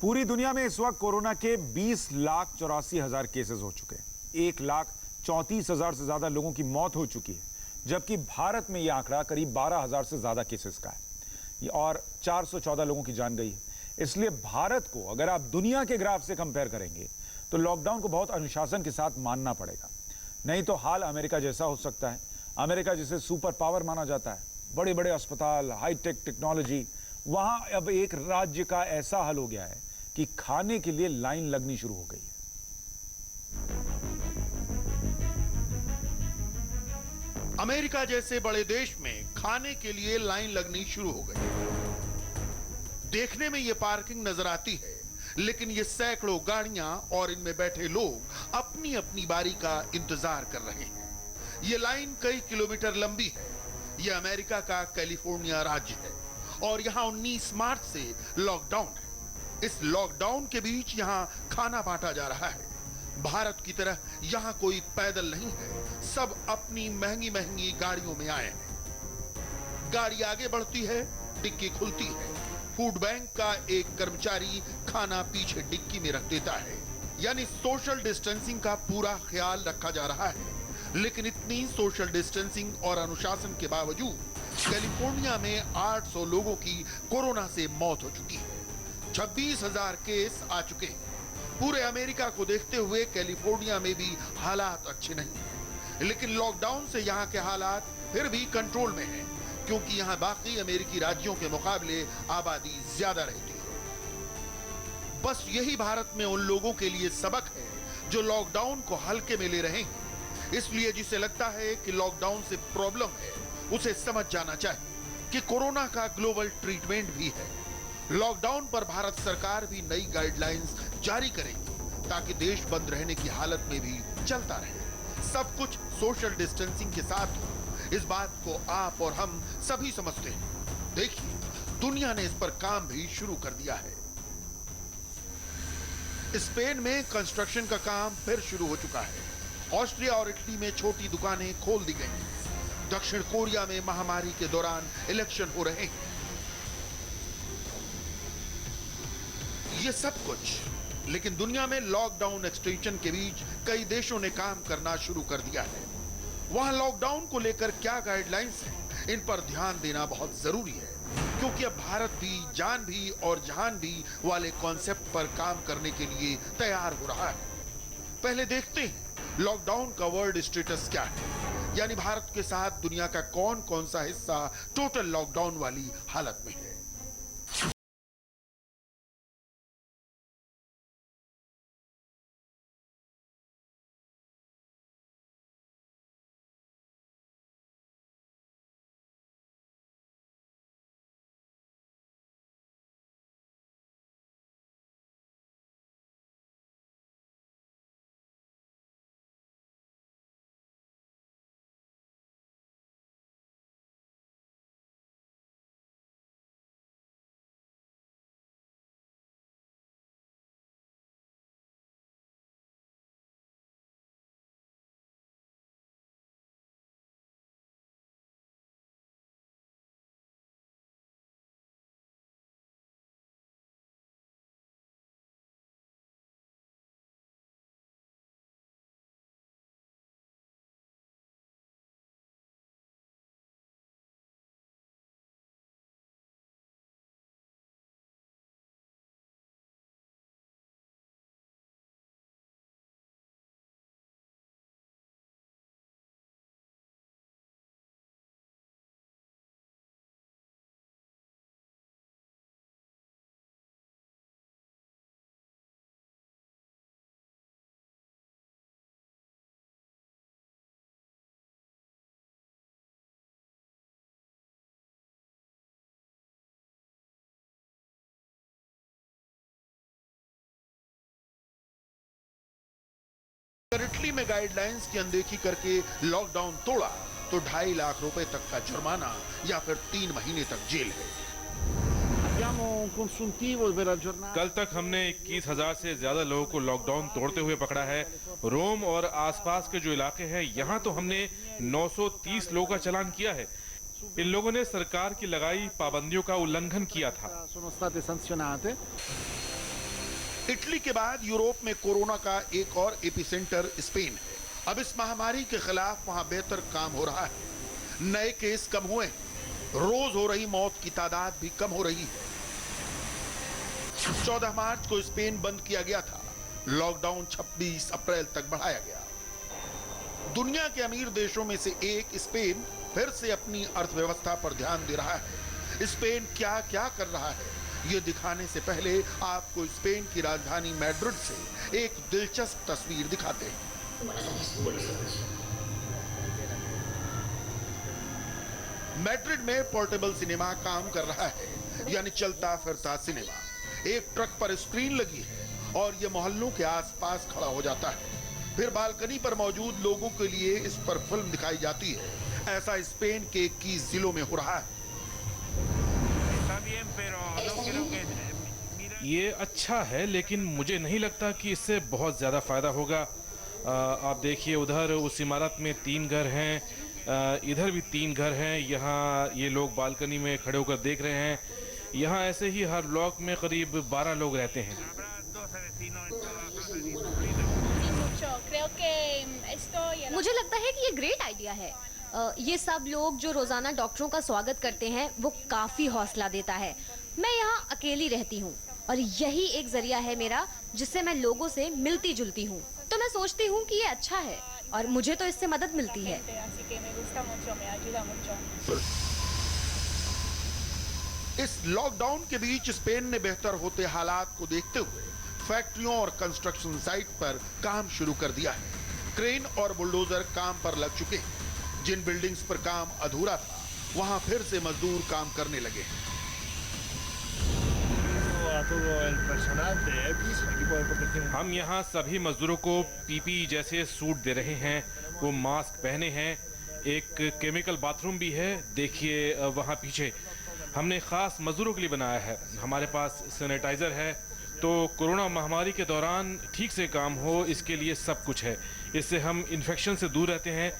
पूरी दुनिया में इस वक्त कोरोना के 20,84,000 केसेस हो चुके हैं। 1,34,000 से ज्यादा लोगों की मौत हो चुकी है, जबकि भारत में यह आंकड़ा करीब 12,000 से ज्यादा केसेस का है और 414 लोगों की जान गई है। इसलिए भारत को अगर आप दुनिया के ग्राफ से कंपेयर करेंगे तो लॉकडाउन को बहुत अनुशासन के साथ मानना पड़ेगा, नहीं तो हाल अमेरिका जैसा हो सकता है। अमेरिका जिसे सुपर पावर माना जाता है, बड़े बड़े अस्पताल, हाईटेक टेक्नोलॉजी, वहां अब एक राज्य का ऐसा हाल हो गया है कि खाने के लिए लाइन लगनी शुरू हो गई है। अमेरिका जैसे बड़े देश में खाने के लिए लाइन लगनी शुरू हो गई। देखने में यह पार्किंग नजर आती है, लेकिन ये सैकड़ों गाड़ियां और इनमें बैठे लोग अपनी अपनी बारी का इंतजार कर रहे हैं। ये लाइन कई किलोमीटर लंबी है। यह अमेरिका का कैलिफोर्निया राज्य है और यहां 19 मार्च से लॉकडाउन है। इस लॉकडाउन के बीच यहां खाना बांटा जा रहा है। भारत की तरह यहां कोई पैदल नहीं है, सब अपनी महंगी महंगी गाड़ियों में आए हैं। गाड़ी आगे बढ़ती है, डिक्की खुलती है। फूड बैंक का एक कर्मचारी खाना पीछे डिक्की में रख देता है, यानी सोशल डिस्टेंसिंग का पूरा ख्याल रखा जा रहा है। लेकिन इतनी सोशल डिस्टेंसिंग और अनुशासन के बावजूद कैलिफोर्निया में 800 लोगों की कोरोना से मौत हो चुकी है। 26,000 केस आ चुके हैं। पूरे अमेरिका को देखते हुए कैलिफोर्निया में भी हालात अच्छे नहीं हैं। लेकिन लॉकडाउन से यहां के हालात फिर भी कंट्रोल में हैं, क्योंकि यहां बाकी अमेरिकी राज्यों के मुकाबले आबादी ज्यादा रहती है। बस यही भारत में उन लोगों के लिए सबक है जो लॉकडाउन को हल्के में ले रहे हैं। इसलिए जिसे लगता है कि लॉकडाउन से प्रॉब्लम है, उसे समझ जाना चाहिए कि कोरोना का ग्लोबल ट्रीटमेंट भी है। लॉकडाउन पर भारत सरकार भी नई गाइडलाइंस जारी करेगी ताकि देश बंद रहने की हालत में भी चलता रहे। सब कुछ सोशल डिस्टेंसिंग के साथ हो, इस बात को आप और हम सभी समझते हैं। देखिए, दुनिया ने इस पर काम भी शुरू कर दिया है। स्पेन में कंस्ट्रक्शन का काम फिर शुरू हो चुका है। ऑस्ट्रिया और इटली में छोटी दुकानें खोल दी गई हैं। दक्षिण कोरिया में महामारी के दौरान इलेक्शन हो रहे हैं। ये सब कुछ, लेकिन दुनिया में लॉकडाउन एक्सटेंशन के बीच कई देशों ने काम करना शुरू कर दिया है। वहां लॉकडाउन को लेकर क्या गाइडलाइंस हैं, इन पर ध्यान देना बहुत जरूरी है, क्योंकि अब भारत भी जान भी और जहान भी वाले कॉन्सेप्ट पर काम करने के लिए तैयार हो रहा है। पहले देखते हैं लॉकडाउन का वर्ल्ड स्टेटस क्या है, यानी भारत के साथ दुनिया का कौन कौन सा हिस्सा टोटल लॉकडाउन वाली हालत में है। इटली में गाइडलाइंस की अनदेखी करके लॉकडाउन तोड़ा तो 2.5 लाख रुपए तक का जुर्माना या फिर 3 महीने तक जेल है। कल तक हमने 21,000 से ज्यादा लोगों को लॉकडाउन तोड़ते हुए पकड़ा है। रोम और आसपास के जो इलाके हैं, यहाँ तो हमने 930 लोगों का चालान किया है। इन लोगों ने सरकार की लगाई पाबंदियों का उल्लंघन किया था। इटली के बाद यूरोप में कोरोना का एक और एपिसेंटर स्पेन है। अब इस महामारी के खिलाफ वहां बेहतर काम हो रहा है। नए केस कम हुए हैं, रोज हो रही मौत की तादाद भी कम हो रही है। 14 मार्च को स्पेन बंद किया गया था। लॉकडाउन 26 अप्रैल तक बढ़ाया गया। दुनिया के अमीर देशों में से एक स्पेन फिर से अपनी अर्थव्यवस्था पर ध्यान दे रहा है। स्पेन क्या क्या कर रहा है, ये दिखाने से पहले आपको स्पेन की राजधानी मैड्रिड से एक दिलचस्प तस्वीर दिखाते हैं। मैड्रिड में पोर्टेबल सिनेमा काम कर रहा है, यानी चलता फिरता सिनेमा। एक ट्रक पर स्क्रीन लगी है और ये मोहल्लों के आसपास खड़ा हो जाता है। फिर बालकनी पर मौजूद लोगों के लिए इस पर फिल्म दिखाई जाती है। ऐसा स्पेन के 21 जिलों में हो रहा है। ये अच्छा है, लेकिन मुझे नहीं लगता कि इससे बहुत ज़्यादा फ़ायदा होगा। आप देखिए, उधर उस इमारत में 3 घर हैं, इधर भी 3 घर हैं। यहाँ ये लोग बालकनी में खड़े होकर देख रहे हैं। यहाँ ऐसे ही हर ब्लॉक में करीब 12 लोग रहते हैं। मुझे लगता है कि ये ग्रेट आइडिया है। ये सब लोग जो रोजाना डॉक्टरों का स्वागत करते हैं, वो काफी हौसला देता है। मैं यहाँ अकेली रहती हूँ और यही एक जरिया है मेरा, जिससे मैं लोगों से मिलती जुलती हूँ। तो मैं सोचती हूँ कि ये अच्छा है और मुझे तो इससे मदद मिलती है। इस लॉकडाउन के बीच स्पेन ने बेहतर होते हालात को देखते हुए फैक्ट्रियों और कंस्ट्रक्शन साइट पर काम शुरू कर दिया है। क्रेन और बुलडोजर काम पर लग चुके हैं। जिन बिल्डिंग्स पर काम अधूरा था, वहां फिर से मजदूर काम करने लगे हैं। हम यहाँ सभी मजदूरों को पीपी जैसे सूट दे रहे हैं। वो मास्क पहने हैं। एक केमिकल बाथरूम भी है, देखिए वहाँ पीछे। हमने खास मजदूरों के लिए बनाया है। हमारे पास सैनिटाइजर है, तो कोरोना महामारी के दौरान ठीक से काम हो, इसके लिए सब कुछ है। इससे हम इन्फेक्शन से दूर रहते हैं।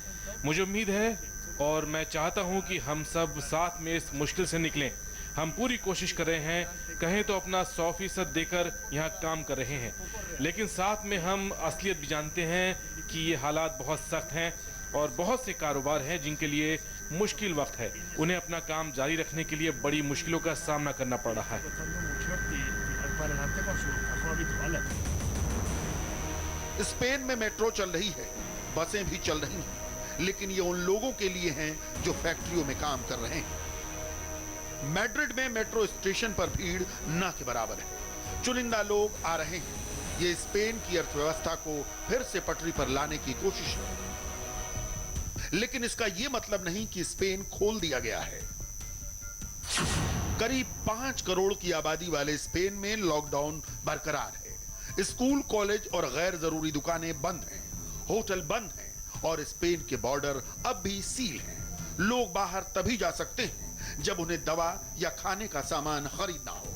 मुझे उम्मीद है और मैं चाहता हूं कि हम सब साथ में इस मुश्किल से निकलें। हम पूरी कोशिश कर रहे हैं, कहें तो अपना 100% देकर यहाँ काम कर रहे हैं, लेकिन साथ में हम असलियत भी जानते हैं कि ये हालात बहुत सख्त हैं और बहुत से कारोबार हैं जिनके लिए मुश्किल वक्त है। उन्हें अपना काम जारी रखने के लिए बड़ी मुश्किलों का सामना करना पड़ रहा है। स्पेन में मेट्रो चल रही है, बसें भी चल रही हैं, लेकिन ये उन लोगों के लिए हैं जो फैक्ट्रियों में काम कर रहे हैं। मैड्रिड में मेट्रो स्टेशन पर भीड़ न के बराबर है। चुनिंदा लोग आ रहे हैं। ये स्पेन की अर्थव्यवस्था को फिर से पटरी पर लाने की कोशिश है, लेकिन इसका यह मतलब नहीं कि स्पेन खोल दिया गया है। करीब 5 करोड़ की आबादी वाले स्पेन में लॉकडाउन बरकरार है। स्कूल, कॉलेज और गैर जरूरी दुकानें बंद हैं, होटल बंद हैं और स्पेन के बॉर्डर अब भी सील हैं। लोग बाहर तभी जा सकते हैं जब उन्हें दवा या खाने का सामान खरीदना हो।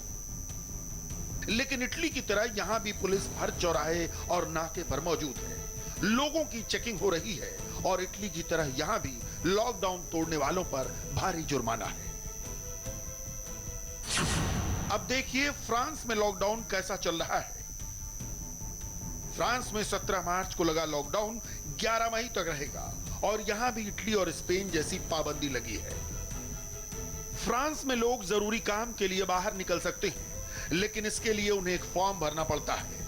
लेकिन इटली की तरह यहां भी पुलिस हर चौराहे और नाके पर मौजूद है। लोगों की चेकिंग हो रही है और इटली की तरह यहां भी लॉकडाउन तोड़ने वालों पर भारी जुर्माना है। अब देखिए फ्रांस में लॉकडाउन कैसा चल रहा है। फ्रांस में 17 मार्च को लगा लॉकडाउन 11 मई तक रहेगा और यहां भी इटली और स्पेन जैसी पाबंदी लगी है। फ्रांस में लोग जरूरी काम के लिए बाहर निकल सकते हैं, लेकिन इसके लिए उन्हें एक फॉर्म भरना पड़ता है।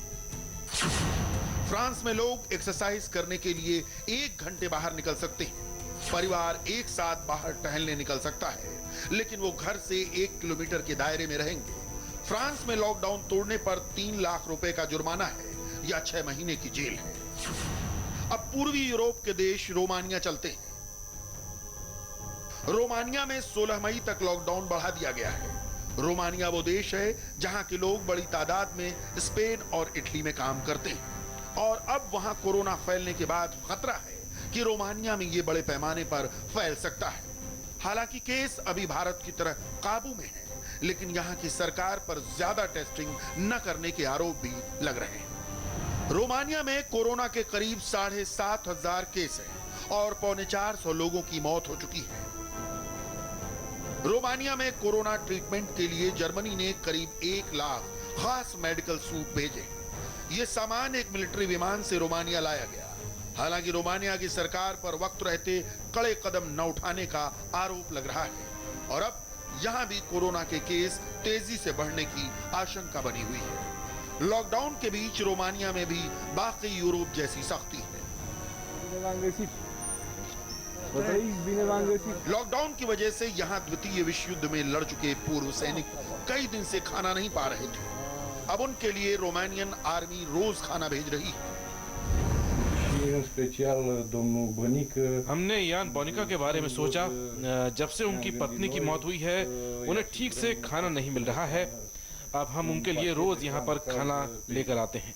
फ्रांस में लोग एक्सरसाइज करने के लिए 1 घंटे बाहर निकल सकते हैं। परिवार एक साथ बाहर टहलने निकल सकता है, लेकिन वो घर से 1 किलोमीटर के दायरे में रहेंगे। फ्रांस में लॉकडाउन तोड़ने पर 3 लाख रुपए का जुर्माना है या 6 महीने की जेल है। अब पूर्वी यूरोप के देश रोमानिया चलते हैं। रोमानिया में 16 मई तक लॉकडाउन बढ़ा दिया गया है। रोमानिया वो देश है जहां के लोग बड़ी तादाद में स्पेन और इटली में काम करते हैं और अब वहां कोरोना फैलने के बाद खतरा है कि रोमानिया में ये बड़े पैमाने पर फैल सकता है। हालांकि केस अभी भारत की तरह काबू में है, लेकिन यहाँ की सरकार पर ज्यादा टेस्टिंग न करने के आरोप भी लग रहे हैं। रोमानिया में कोरोना के करीब 7,500 केस हैं और 450 लोगों की मौत हो चुकी है। रोमानिया में कोरोना ट्रीटमेंट के लिए जर्मनी ने करीब 1 लाख खास मेडिकल सूट भेजे। ये सामान एक मिलिट्री विमान से रोमानिया लाया गया। हालांकि रोमानिया की सरकार पर वक्त रहते कड़े कदम न उठाने का आरोप लग रहा है और अब यहां भी कोरोना के केस तेजी से बढ़ने की आशंका बनी हुई है। लॉकडाउन के बीच रोमानिया में भी बाकी यूरोप जैसी सख्ती है। लॉकडाउन की वजह से यहां द्वितीय विश्व युद्ध में लड़ चुके पूर्व सैनिक कई दिन से खाना नहीं पा रहे थे। अब उनके लिए रोमानियन आर्मी रोज खाना भेज रही है। हमने यान बोनिका के बारे में सोचा। जब से उनकी पत्नी की मौत हुई है उन्हें ठीक से खाना नहीं मिल रहा है। अब हम उनके लिए रोज यहाँ पर खाना लेकर आते हैं।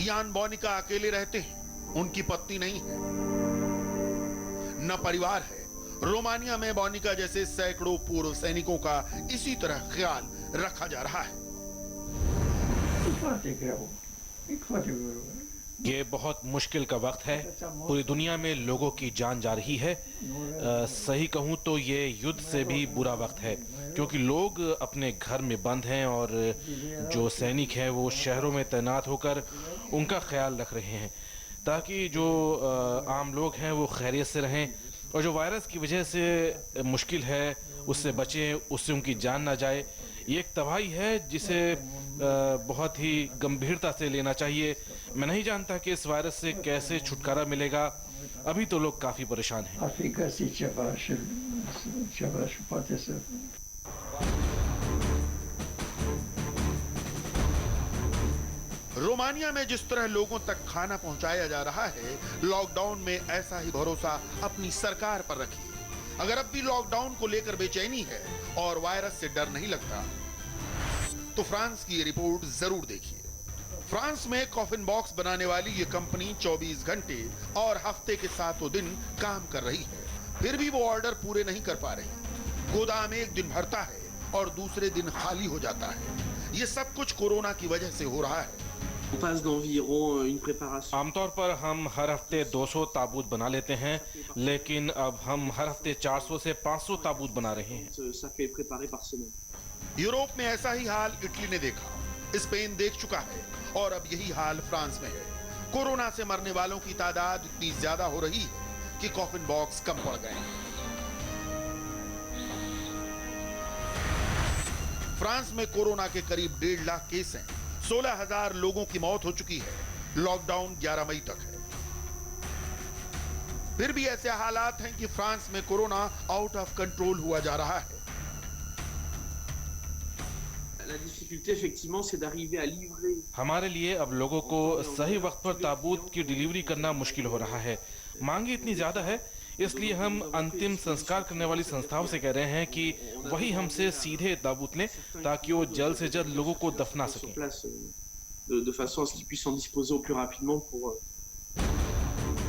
यान बोनिका अकेले रहते हैं, उनकी पत्नी नहीं है, न परिवार है। रोमानिया में बोनिका जैसे सैकड़ों पूर्व सैनिकों का इसी तरह ख्याल रखा जा रहा है। ये बहुत मुश्किल का वक्त है। पूरी दुनिया में लोगों की जान जा रही है। सही कहूँ तो ये युद्ध से भी बुरा वक्त है, क्योंकि लोग अपने घर में बंद हैं और जो सैनिक हैं वो शहरों में तैनात होकर उनका ख्याल रख रहे हैं ताकि जो आम लोग हैं वो खैरियत से रहें और जो वायरस की वजह से मुश्किल है उससे बचें, उससे उनकी जान ना जाए। ये एक तबाही है जिसे बहुत ही गंभीरता से लेना चाहिए। मैं नहीं जानता कि इस वायरस से कैसे छुटकारा मिलेगा। अभी तो लोग काफी परेशान हैं। रोमानिया में जिस तरह लोगों तक खाना पहुंचाया जा रहा है, लॉकडाउन में ऐसा ही भरोसा अपनी सरकार पर रखिए। अगर अब भी लॉकडाउन को लेकर बेचैनी है और वायरस से डर नहीं लगता तो फ्रांस की ये रिपोर्ट जरूर देखिए। फ्रांस में कॉफिन बॉक्स बनाने वाली ये कंपनी 24 घंटे और हफ्ते के 7 दिन काम कर रही है, फिर भी वो ऑर्डर पूरे नहीं कर पा रही। गोदाम एक दिन भरता है और दूसरे दिन खाली हो जाता है। ये सब कुछ कोरोना की वजह से हो रहा है। आमतौर पर हम हर हफ्ते 200 ताबूत बना लेते हैं, लेकिन अब हम हर हफ्ते 400 से 500 ताबूत बना रहे हैं। यूरोप में ऐसा ही हाल इटली ने देखा, स्पेन देख चुका है और अब यही हाल फ्रांस में है। कोरोना से मरने वालों की तादाद इतनी ज्यादा हो रही है कि कॉफिन बॉक्स कम पड़ गए हैं। फ्रांस में कोरोना के करीब 1.5 लाख केस हैं। 16,000 लोगों की मौत हो चुकी है। लॉकडाउन 11 मई तक है। फिर भी ऐसे हालात हैं कि फ्रांस में कोरोना आउट ऑफ कंट्रोल हुआ जा रहा है। हमारे लिए अब लोगों को सही वक्त पर ताबूत की डिलीवरी करना मुश्किल हो रहा है। मांग इतनी ज्यादा है, इसलिए हम अंतिम संस्कार करने वाली संस्थाओं से कह रहे हैं कि वही हमसे सीधे ताबूत लें ताकि वो जल्द से जल्द लोगों को दफना सकें।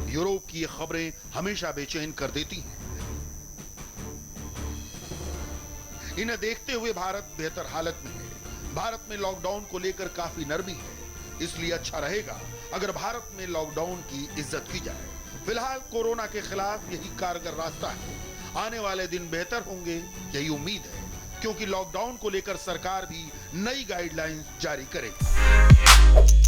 यूरोप की ये खबरें हमेशा बेचैन कर देती हैं। इन्हें देखते हुए भारत बेहतर हालत में है। भारत में लॉकडाउन को लेकर काफी नरमी है, इसलिए अच्छा रहेगा अगर भारत में लॉकडाउन की इज्जत की जाए। फिलहाल कोरोना के खिलाफ यही कारगर रास्ता है। आने वाले दिन बेहतर होंगे, यही उम्मीद है, क्योंकि लॉकडाउन को लेकर सरकार भी नई गाइडलाइंस जारी करेगी।